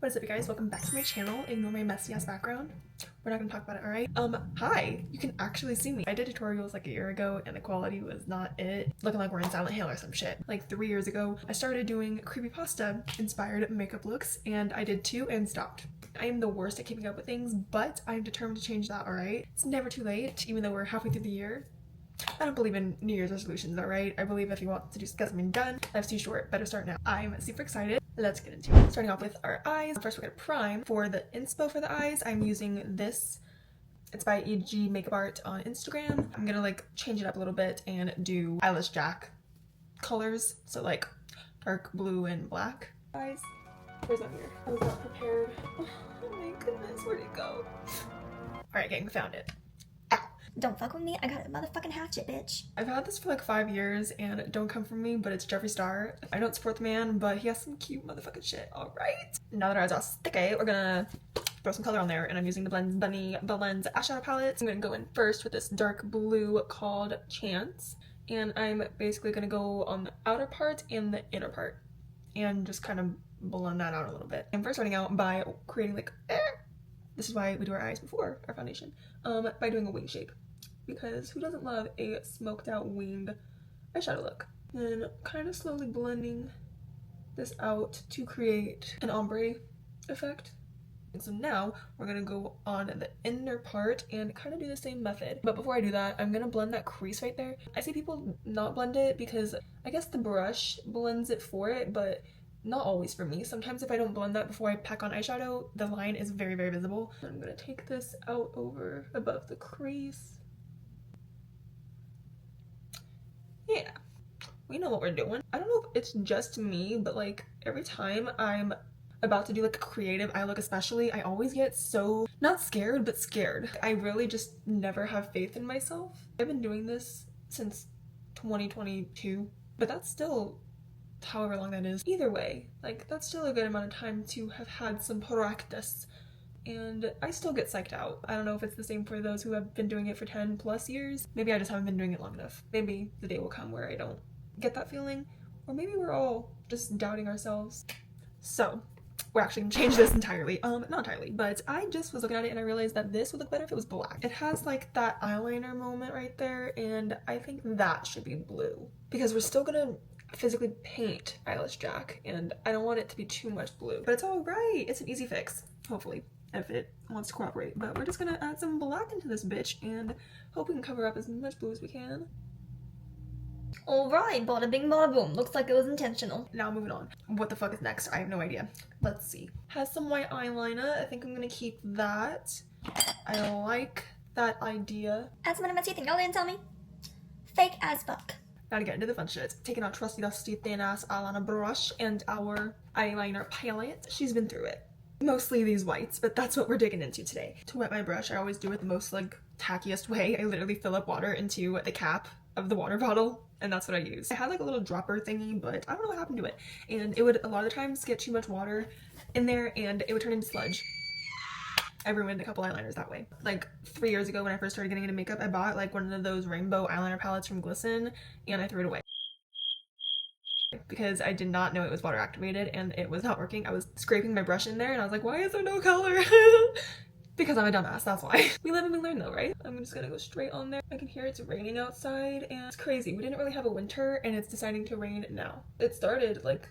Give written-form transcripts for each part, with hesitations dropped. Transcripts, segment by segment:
What is up, you guys? Welcome back to my channel. Ignore my messy ass background. We're not gonna talk about it, alright? Hi! You can actually see me. I did tutorials like a year ago and the quality was not it. Looking like we're in Silent Hill or some shit. Like 3 years ago, I started doing creepypasta inspired makeup looks and I did 2 and stopped. I am the worst at keeping up with things, but I'm determined to change that, alright? It's never too late, even though we're halfway through the year. I don't believe in New Year's resolutions, alright? I believe if you want to just get something done, life's too short, better start now. I'm super excited. Let's get into it. Starting off with our eyes. First we're gonna prime. For the inspo for the eyes, I'm using this. It's by EG Makeup Art on Instagram. I'm gonna like change it up a little bit and do Eyeless Jack colors. So like dark blue and black. Eyes. Where's my mirror? I was not prepared. Oh my goodness, where'd it go? Alright gang, we found it. Don't fuck with me, I got a motherfucking hatchet, bitch. I've had this for like 5 years and don't come from me, but it's Jeffree Star. I don't support the man, but he has some cute motherfucking shit, alright? Now that our eyes are sticky, we're gonna throw some color on there and I'm using the Blends eyeshadow palette. I'm gonna go in first with this dark blue called Chance. And I'm basically gonna go on the outer part and the inner part and just kind of blend that out a little bit. I'm first starting out by creating like, this is why we do our eyes before our foundation, by doing a wing shape. Because who doesn't love a smoked out winged eyeshadow look? And kind of slowly blending this out to create an ombre effect. And so now we're gonna go on the inner part and kind of do the same method. But before I do that, I'm gonna blend that crease right there. I see people not blend it because I guess the brush blends it for it, but not always for me. Sometimes if I don't blend that before I pack on eyeshadow, the line is very, very visible. I'm gonna take this out over above the crease. Yeah, we know what we're doing. I don't know if it's just me, but like every time I'm about to do like a creative eye look especially, I always get so, not scared, but scared. I really just never have faith in myself. I've been doing this since 2022, but that's still however long that is. Either way, like that's still a good amount of time to have had some practice. And I still get psyched out. I don't know if it's the same for those who have been doing it for 10 plus years. Maybe I just haven't been doing it long enough. Maybe the day will come where I don't get that feeling. Or maybe we're all just doubting ourselves. So, we're actually gonna change this entirely. Not entirely, but I just was looking at it and I realized that this would look better if it was black. It has like that eyeliner moment right there and I think that should be blue. Because we're still gonna physically paint Eyeless Jack and I don't want it to be too much blue. But it's alright. It's an easy fix, hopefully, if it wants to cooperate. But we're just gonna add some black into this bitch and hope we can cover up as much blue as we can. Alright, bada bing bada boom. Looks like it was intentional. Now moving on. What the fuck is next? I have no idea. Let's see. Has some white eyeliner. I think I'm gonna keep that. I like that idea. As what you think, y'all didn't tell me? Fake as fuck. Now to get into the fun shit. Taking our trusty dusty thin ass eyeliner brush and our eyeliner palette. She's been through it. Mostly these whites, but that's what we're digging into today. To wet my brush, I always do it the most like tackiest way. I literally fill up water into the cap of the water bottle and that's what I use. I had like a little dropper thingy, but I don't know what happened to it. And it would a lot of the times get too much water in there and it would turn into sludge. I ruined a couple eyeliners that way. Like 3 years ago when I first started getting into makeup, I bought like one of those rainbow eyeliner palettes from Glisten and I threw it away. Because I did not know it was water activated and it was not working. I was scraping my brush in there and I was like, why is there no color? Because I'm a dumbass, that's why. We live and we learn though, right? I'm just gonna go straight on there. I can hear it's raining outside and it's crazy. We didn't really have a winter and it's deciding to rain now. It started like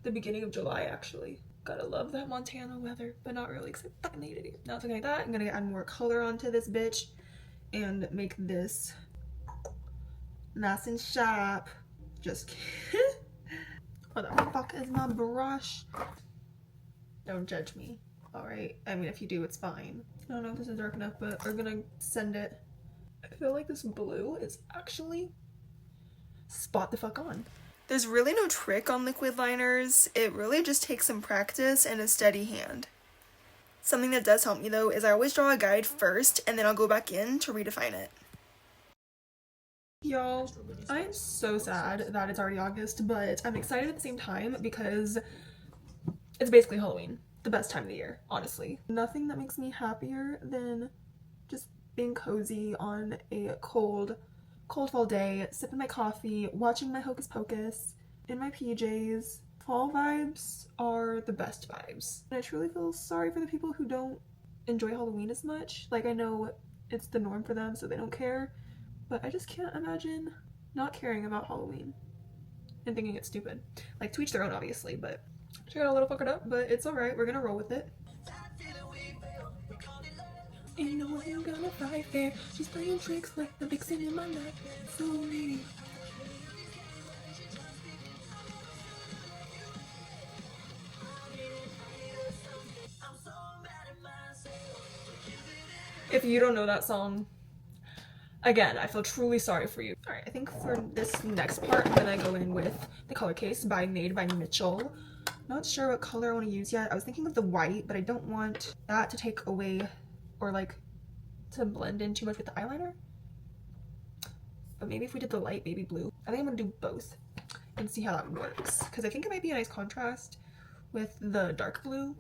the beginning of July actually. Gotta love that Montana weather, but not really because I fucking hate it here. Now something like that, I'm gonna add more color onto this bitch and make this nice and sharp. Just kidding. What the fuck is my brush? Don't judge me, alright? I mean, if you do, it's fine. I don't know if this is dark enough, but we're gonna send it. I feel like this blue is actually spot the fuck on. There's really no trick on liquid liners. It really just takes some practice and a steady hand. Something that does help me though is I always draw a guide first and then I'll go back in to redefine it. Y'all, I'm so sad that it's already August, but I'm excited at the same time because it's basically Halloween. The best time of the year, honestly. Nothing that makes me happier than just being cozy on a cold fall day, sipping my coffee, watching my Hocus Pocus, in my PJs, Fall vibes are the best vibes. And I truly feel sorry for the people who don't enjoy Halloween as much. Like, I know it's the norm for them, so they don't care, but I just can't imagine not caring about Halloween and thinking it's stupid. Like, to each their own, obviously, but she got a little fuckered up, but it's alright. We're gonna roll with it. Ain't no way I'm gonna fight fair. She's playing tricks like the vixen in my life. So needy. If you don't know that song, again, I feel truly sorry for you. Alright, I think for this next part, I'm gonna go in with the color case by Made by Mitchell. Not sure what color I want to use yet. I was thinking of the white, but I don't want that to take away or like to blend in too much with the eyeliner. But maybe if we did the light baby blue. I think I'm gonna do both and see how that works, because I think it might be a nice contrast with the dark blue.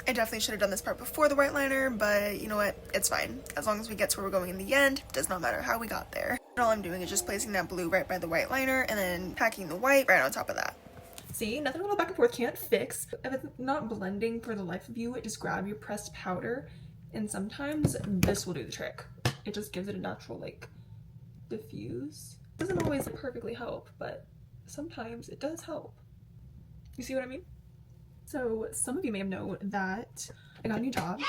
I definitely should have done this part before the white liner, but you know what? It's fine. As long as we get to where we're going in the end, does not matter how we got there. And all I'm doing is just placing that blue right by the white liner and then packing the white right on top of that. See, nothing a little back and forth can't fix. If it's not blending for the life of you, just grab your pressed powder, and sometimes this will do the trick. It just gives it a natural, like, diffuse. It doesn't always perfectly help, but sometimes it does help. You see what I mean? So some of you may have known that I got a new job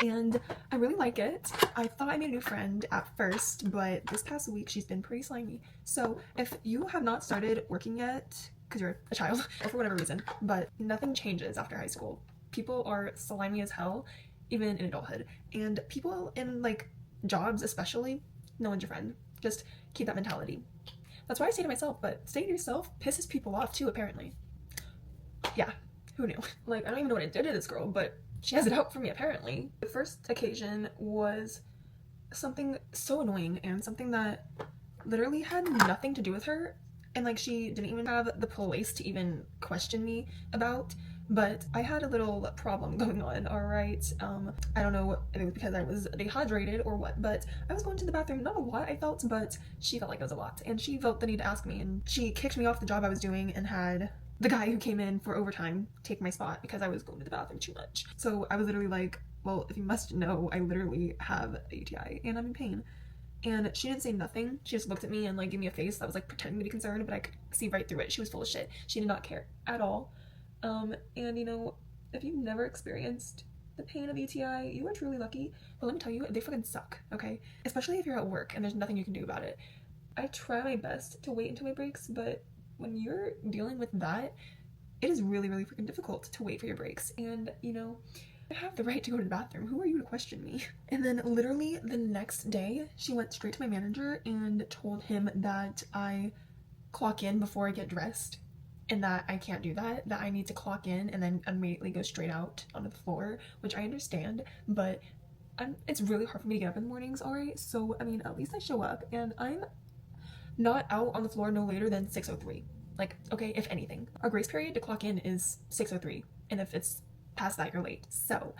and I really like it. I thought I made a new friend at first, but this past week she's been pretty slimy. So if you have not started working yet, because you're a child or for whatever reason, but nothing changes after high school. People are slimy as hell, even in adulthood. And people in like jobs especially, no one's your friend. Just keep that mentality. That's why I say to myself, but staying to yourself pisses people off too, apparently. Yeah. Who knew? Like, I don't even know what I did to this girl, but she has it out for me, apparently. The first occasion was something so annoying and something that literally had nothing to do with her. And, like, she didn't even have the place to even question me about. But I had a little problem going on, alright? I don't know if it was because I was dehydrated or what, but I was going to the bathroom, not a lot I felt, but she felt like it was a lot. And she felt the need to ask me, and she kicked me off the job I was doing and had the guy who came in for overtime take my spot because I was going to the bathroom too much. So I was literally like, well, if you must know, I literally have a UTI and I'm in pain. And she didn't say nothing. She just looked at me and like gave me a face that was like pretending to be concerned, but I could see right through it. She was full of shit. She did not care at all. And you know, if you've never experienced the pain of UTI, you are truly lucky. But let me tell you, they fucking suck, okay? Especially if you're at work and there's nothing you can do about it. I try my best to wait until my breaks, but when you're dealing with that, it is really, really freaking difficult to wait for your breaks. And, you know, I have the right to go to the bathroom. Who are you to question me? And then literally the next day, she went straight to my manager and told him that I clock in before I get dressed and that I can't do that I need to clock in and then immediately go straight out onto the floor, which I understand, but it's really hard for me to get up in the mornings, alright? So, I mean, at least I show up and I'm not out on the floor no later than 6:03. Like, okay, if anything. Our grace period to clock in is 6:03, and if it's past that, you're late. So,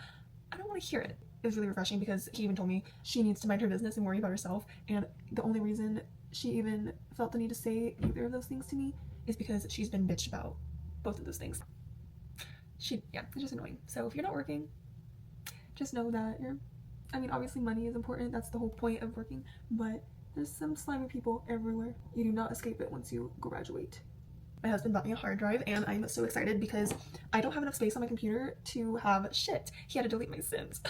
I don't want to hear it. It was really refreshing because he even told me she needs to mind her business and worry about herself, and the only reason she even felt the need to say either of those things to me is because she's been bitched about both of those things. Yeah, it's just annoying. So if you're not working, just know that I mean, obviously money is important, that's the whole point of working, but there's some slimy people everywhere. You do not escape it once you graduate. My husband bought me a hard drive and I'm so excited because I don't have enough space on my computer to have shit. He had to delete my Sims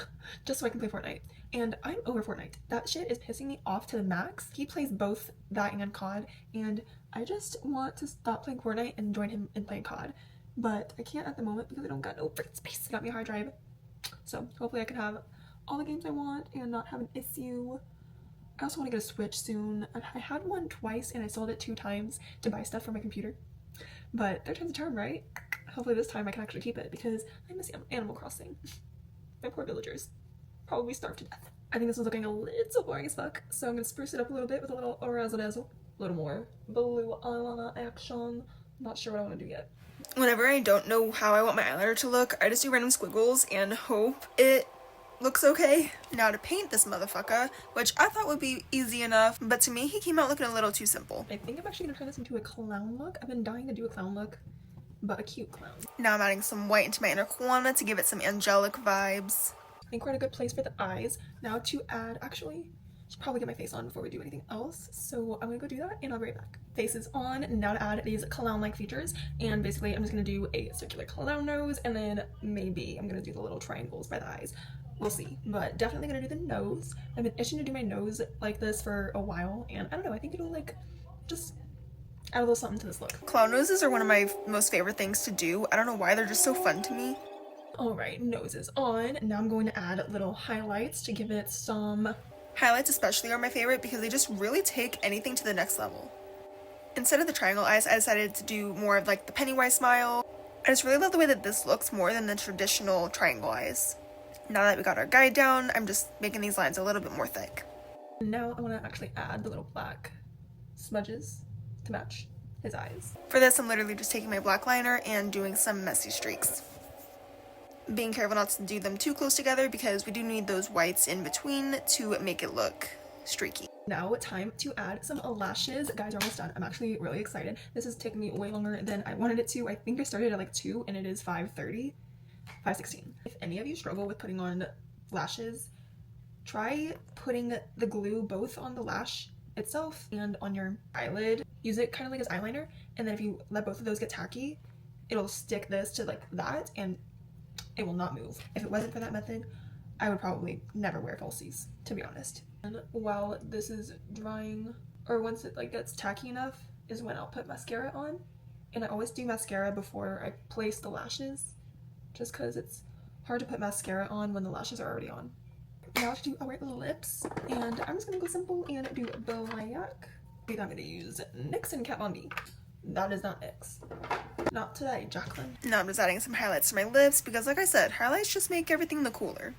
just so I can play Fortnite. And I'm over Fortnite. That shit is pissing me off to the max. He plays both that and COD and I just want to stop playing Fortnite and join him in playing COD. But I can't at the moment because I don't got no freaking space. He got me a hard drive. So hopefully I can have all the games I want and not have an issue. I also want to get a Switch soon. I had one twice and I sold it 2 times to buy stuff for my computer. But third time's a charm, right? Hopefully this time I can actually keep it because I miss Animal Crossing. My poor villagers. Probably starved to death. I think this is looking a little boring as fuck, so I'm going to spruce it up a little bit with a little razzle dazzle. A little more blue eyeliner action. Not sure what I want to do yet. Whenever I don't know how I want my eyeliner to look, I just do random squiggles and hope it looks okay. Now to paint this motherfucker, which I thought would be easy enough, but to me he came out looking a little too simple. I think I'm actually gonna turn this into a clown look. I've been dying to do a clown look but a cute clown. Now I'm adding some white into my inner corona to give it some angelic vibes. I think we're at a good place for the eyes. Now to add, actually, I should probably get my face on before we do anything else. So I'm gonna go do that and I'll be right back. Face is on. Now to add these clown-like features. And basically I'm just gonna do a circular clown nose and then maybe I'm gonna do the little triangles by the eyes. We'll see, but definitely gonna do the nose. I've been itching to do my nose like this for a while and I don't know, I think it'll like just add a little something to this look. Clown noses are one of my most favorite things to do. I don't know why, they're just so fun to me. Alright, nose is on. Now I'm going to add little highlights to give it some... Highlights especially are my favorite because they just really take anything to the next level. Instead of the triangle eyes, I decided to do more of like the Pennywise smile. I just really love the way that this looks more than the traditional triangle eyes. Now that we got our guide down, I'm just making these lines a little bit more thick. Now I want to actually add the little black smudges to match his eyes. For this, I'm literally just taking my black liner and doing some messy streaks. Being careful not to do them too close together because we do need those whites in between to make it look streaky. Now time to add some lashes. Guys, are almost done. I'm actually really excited. This is taking me way longer than I wanted it to. I think I started at like 2 and it is 5:30, 5:16. If any of you struggle with putting on lashes, try putting the glue both on the lash itself and on your eyelid. Use it kind of like as eyeliner, and then if you let both of those get tacky, it'll stick this to like that and it will not move. If it wasn't for that method, I would probably never wear falsies, to be honest. And while this is drying, or once it like gets tacky enough, is when I'll put mascara on. And I always do mascara before I place the lashes, just because it's hard to put mascara on when the lashes are already on. Now to do our lips, and I'm just gonna go simple and do black. I'm gonna use NYX and Kat Von D. That is not NYX. Not today, Jacqueline. Now I'm just adding some highlights to my lips because like I said, highlights just make everything look cooler.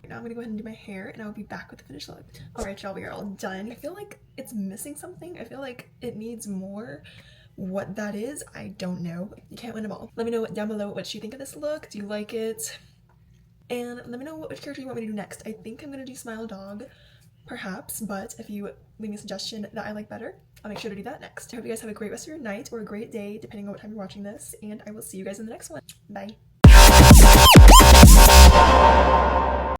Now I'm gonna go ahead and do my hair and I'll be back with the finished look. Alright y'all, we are all done. I feel like it's missing something. I feel like it needs more. What that is, I don't know. You can't win them all. Let me know down below what you think of this look. Do you like it? And let me know which character you want me to do next. I think I'm gonna do Smile Dog, perhaps, but if you leave me a suggestion that I like better, I'll make sure to do that next. I hope you guys have a great rest of your night or a great day, depending on what time you're watching this, and I will see you guys in the next one. Bye.